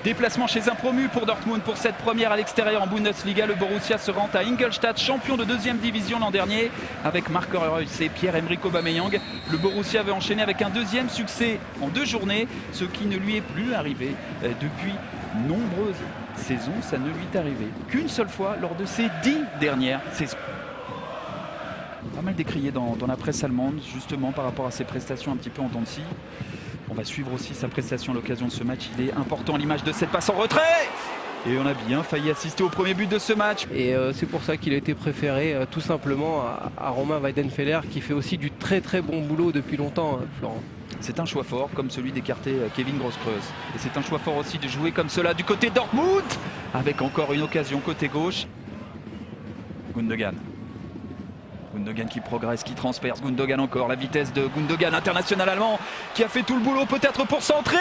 Déplacement chez un promu pour Dortmund pour cette première à l'extérieur en Bundesliga. Le Borussia se rend à Ingolstadt, champion de 2e division l'an dernier, avec Marco Reus et Pierre-Emerick Aubameyang. Le Borussia veut enchaîner avec un 2e succès en 2 journées, ce qui ne lui est plus arrivé depuis nombreuses saisons. Ça ne lui est arrivé qu'une seule fois lors de ses 10 dernières saisons. Pas mal décrié dans la presse allemande, justement par rapport à ses prestations un petit peu en dents de scie. On va suivre aussi sa prestation à l'occasion de ce match. Il est important à l'image de cette passe en retrait. Et on a bien failli assister au premier but de ce match. Et c'est pour ça qu'il a été préféré tout simplement à Romain Weidenfeller, qui fait aussi du très bon boulot depuis longtemps, Florent. C'est un choix fort comme celui d'écarter Kevin Grosskreuz. Et c'est un choix fort aussi de jouer comme cela du côté Dortmund, avec encore une occasion côté gauche. Gundogan. Gundogan qui progresse, qui transperce, Gundogan encore, la vitesse de Gundogan, international allemand, qui a fait tout le boulot peut-être pour centrer.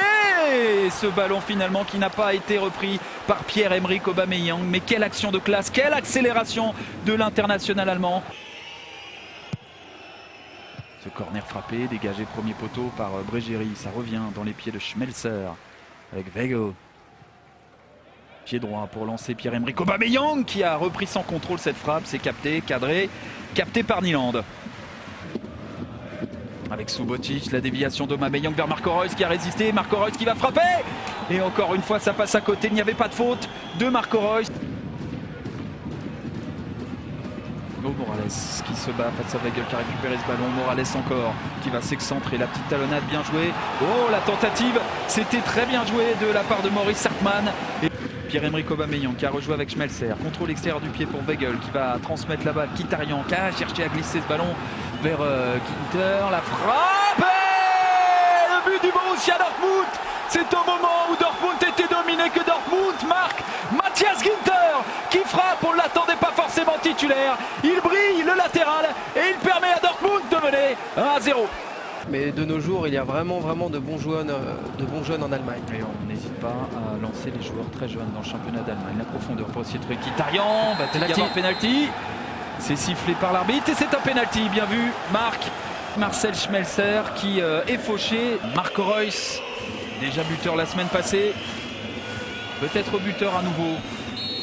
Et ce ballon finalement qui n'a pas été repris par Pierre-Emerick Aubameyang. Mais quelle action de classe, quelle accélération de l'international allemand. Ce corner frappé, dégagé premier poteau par Brégerie, ça revient dans les pieds de Schmelzer avec Weigl. Pied droit pour lancer Pierre-Emerick Aubameyang qui a repris sans contrôle cette frappe. C'est capté, cadré, capté par Nyland. Avec Subotic, la déviation d'Aubameyang vers Marco Reus qui a résisté. Marco Reus qui va frapper. Et encore une fois, ça passe à côté. Il n'y avait pas de faute de Marco Reus. Morales qui se bat face à Weigl qui a récupéré ce ballon. Morales encore qui va s'excentrer. La petite talonnade bien jouée. Oh, la tentative, c'était très bien joué de la part de Maurice Hartmann. Et Pierre-Emerick Aubameyang qui a rejoué avec Schmelzer. Contrôle extérieur du pied pour Weigl qui va transmettre la balle. Mkhitaryan qui a cherché à glisser ce ballon vers Ginter. La frappe et le but du Borussia Dortmund. C'est au moment où Dortmund était dominé que Dortmund marque. Matthias Ginter qui frappe, on ne l'attendait pas forcément titulaire. Il brille, le latéral, et il permet à Dortmund de mener 1-0. Mais de nos jours, il y a vraiment de bons jeunes en Allemagne. Et on n'hésite pas à lancer les joueurs très jeunes dans le championnat d'Allemagne. La profondeur pour essayer de trouver Mkhitaryan. Va-t-il y avoir penalty? C'est sifflé par l'arbitre et c'est un penalty. Bien vu, Marcel Schmelzer qui est fauché. Marco Reus, déjà buteur la semaine passée. Peut-être buteur à nouveau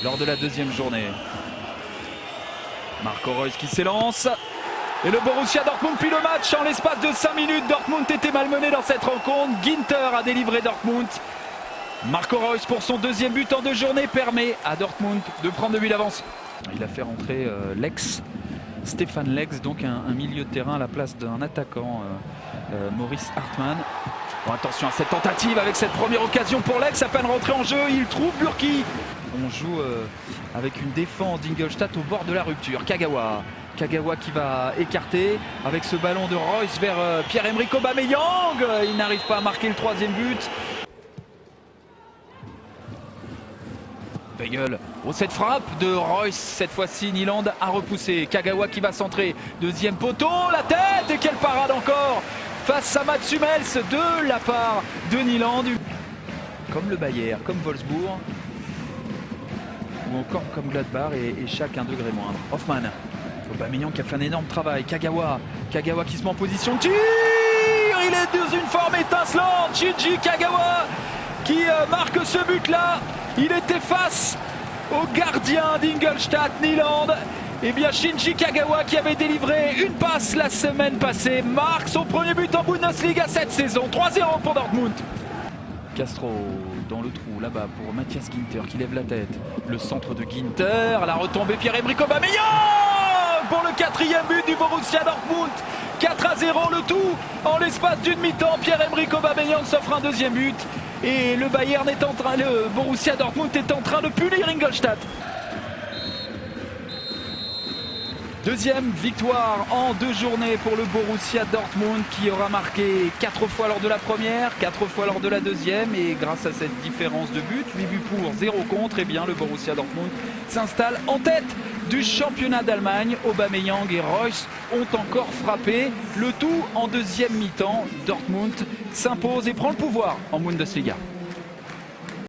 lors de la 2e journée. Marco Reus qui s'élance. Et le Borussia Dortmund puis le match en l'espace de 5 minutes. Dortmund était malmené dans cette rencontre. Ginter a délivré Dortmund. Marco Reus pour son 2e but en 2 journées permet à Dortmund de prendre 2 buts d'avance. Il a fait rentrer Stefan Lex, donc un milieu de terrain à la place d'un attaquant, Maurice Hartmann. Bon, attention à cette tentative avec cette première occasion pour Lex, à peine rentré en jeu, il trouve Burki. On joue avec une défense d'Ingolstadt au bord de la rupture. Kagawa qui va écarter avec ce ballon de Reus vers Pierre-Emerick Aubameyang. Il n'arrive pas à marquer le 3e but. Weigl. Oh, cette frappe de Reus, cette fois-ci Nyland a repoussé. Kagawa qui va centrer. 2e poteau, la tête et quelle parade encore face à Mats Hummels de la part de Nyland. Comme le Bayern, comme Wolfsburg ou encore comme Gladbach et chaque un degré moindre. Hoffmann. Aubameyang qui a fait un énorme travail. Kagawa qui se met en position de tir. Il est dans une forme étincelante. Shinji Kagawa qui marque ce but-là. Il était face au gardien d'Ingolstadt, Nyland. Et bien Shinji Kagawa qui avait délivré une passe la semaine passée marque son premier but en Bundesliga cette saison. 3-0 pour Dortmund. Castro dans le trou là-bas pour Matthias Ginter qui lève la tête. Le centre de Ginter, la retombée Pierre-Emerick Aubameyang pour le 4e but du Borussia Dortmund. 4-0 le tout en l'espace d'une mi-temps. Pierre-Emerick Aubameyang s'offre un 2e but. Et le Borussia Dortmund est en train de punir Ingolstadt. 2e victoire en 2 journées pour le Borussia Dortmund qui aura marqué 4 fois lors de la première, 4 fois lors de la 2e. Et grâce à cette différence de but, 8 buts pour, 0 contre, et bien le Borussia Dortmund s'installe en tête du championnat d'Allemagne. Aubameyang et Reus ont encore frappé. Le tout en 2e mi-temps. Dortmund s'impose et prend le pouvoir en Bundesliga.